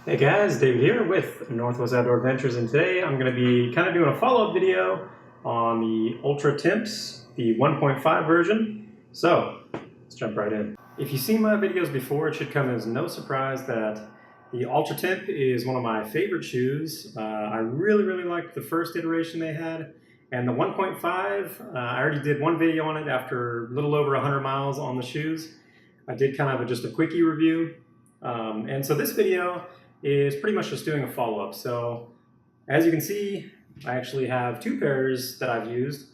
Hey guys, David here with Northwest Outdoor Adventures, and today I'm going to be kind of doing a follow-up video on the Altra Timps, the 1.5 version. So, let's jump right in. If you've seen my videos before, it should come as no surprise that the Altra Timp is one of my favorite shoes. I really liked the first iteration they had, and the 1.5, I already did one video on it after a little over 100 miles on the shoes. I did kind of just a quickie review, and so this video is pretty much just doing a follow-up. So as you can see, I actually have two pairs that I've used.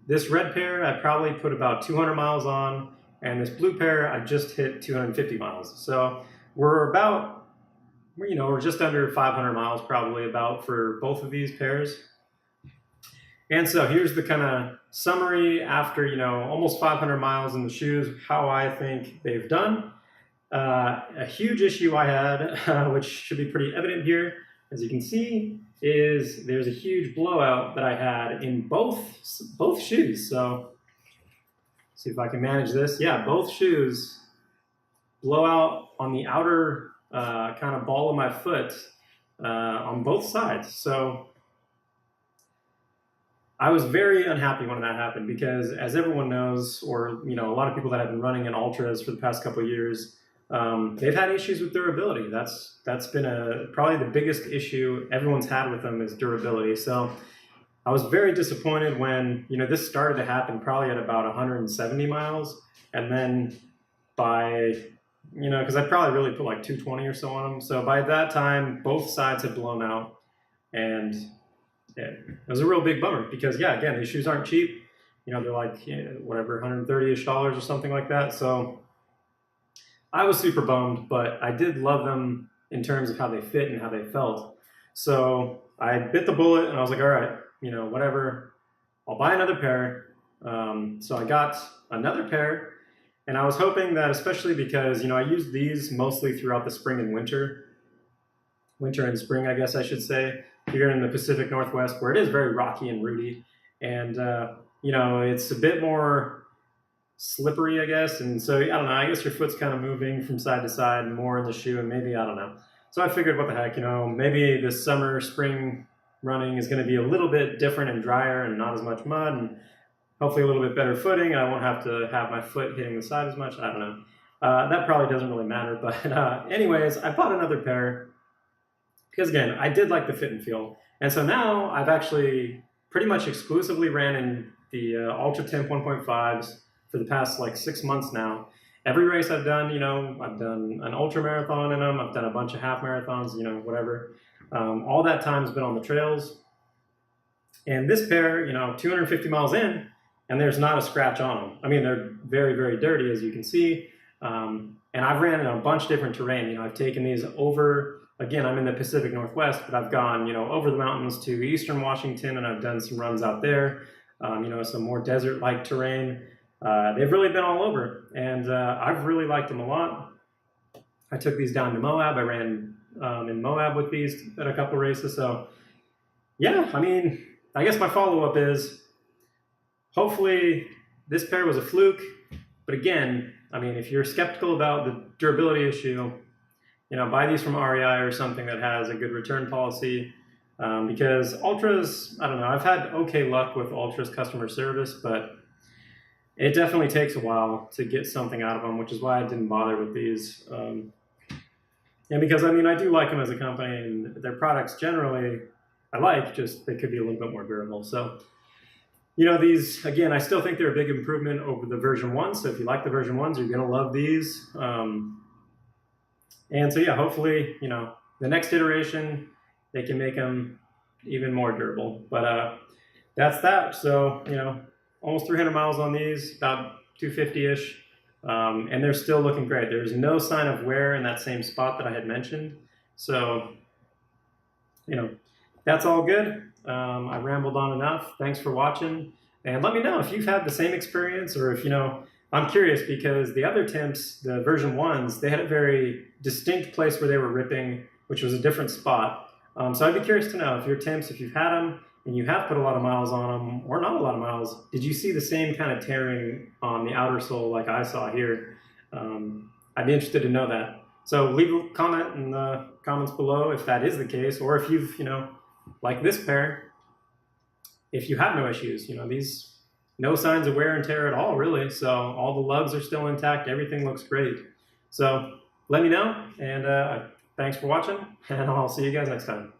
This red pair I probably put about 200 miles on, and this blue pair I just hit 250 miles. So we're about, we're just under 500 miles probably about for both of these pairs. And so here's the kind of summary after, almost 500 miles in the shoes, how I think they've done. A huge issue I had, which should be pretty evident here, as you can see, is there's a huge blowout that I had in both shoes. So, see if I can manage this. Yeah, both shoes blow out on the outer kind of ball of my foot on both sides. So I was very unhappy when that happened because, as everyone knows, or a lot of people that have been running in Ultras for the past couple of years, they've had issues with durability. That's been probably the biggest issue everyone's had with them is durability. So I was very disappointed when this started to happen probably at about 170 miles, and then by because I probably really put like 220 or so on them. So by that time, both sides had blown out, and it was a real big bummer because again, these shoes aren't cheap. They're like whatever, $130-ish or something like that. So I was super bummed, but I did love them in terms of how they fit and how they felt. So I bit the bullet and I was like, all right, whatever, I'll buy another pair. So I got another pair, and I was hoping that, especially because, I used these mostly throughout the spring and winter and spring, I guess I should say, here in the Pacific Northwest, where it is very rocky and rooty. And, it's a bit more slippery, I guess, and so I don't know, I guess your foot's kind of moving from side to side more in the shoe, and maybe, I don't know. So I figured, what the heck, maybe this summer, spring running is going to be a little bit different and drier and not as much mud, and hopefully a little bit better footing. I won't have to have my foot hitting the side as much. I don't know. That probably doesn't really matter, but anyways, I bought another pair because, again, I did like the fit and feel. And so now I've actually pretty much exclusively ran in the Altra Timp 1.5s for the past like 6 months now. Every race I've done, I've done an ultra marathon in them, I've done a bunch of half marathons, whatever. All that time's been on the trails. And this pair, 250 miles in, and there's not a scratch on them. I mean, they're very dirty, as you can see. And I've ran in a bunch of different terrain. I've taken these over, again, I'm in the Pacific Northwest, but I've gone, over the mountains to eastern Washington, and I've done some runs out there, some more desert-like terrain. They've really been all over, and I've really liked them a lot. I took these down to Moab. I ran in Moab with these at a couple races. So yeah, I mean, I guess my follow-up is, hopefully this pair was a fluke. But again, I mean, if you're skeptical about the durability issue, buy these from REI or something that has a good return policy. Because Ultras, I don't know, I've had okay luck with Ultras customer service, but it definitely takes a while to get something out of them, which is why I didn't bother with these. And because, I mean, I do like them as a company, and their products generally I like, just they could be a little bit more durable. So, these, again, I still think they're a big improvement over the version 1. So if you like the version 1s, you're going to love these. And so, yeah, hopefully, the next iteration, they can make them even more durable. But that's that. So, almost 300 miles on these, about 250-ish, and they're still looking great. There's no sign of wear in that same spot that I had mentioned. So, that's all good. I rambled on enough. Thanks for watching, and let me know if you've had the same experience, or if, I'm curious, because the other Timps, the version 1s, they had a very distinct place where they were ripping, which was a different spot. So I'd be curious to know if your Timps, if you've had them, and you have put a lot of miles on them, or not a lot of miles, did you see the same kind of tearing on the outer sole like I saw here? I'd be interested to know that. So leave a comment in the comments below if that is the case, or if you've, like this pair, if you have no issues, these, no signs of wear and tear at all, really. So all the lugs are still intact. Everything looks great. So let me know, and thanks for watching, and I'll see you guys next time.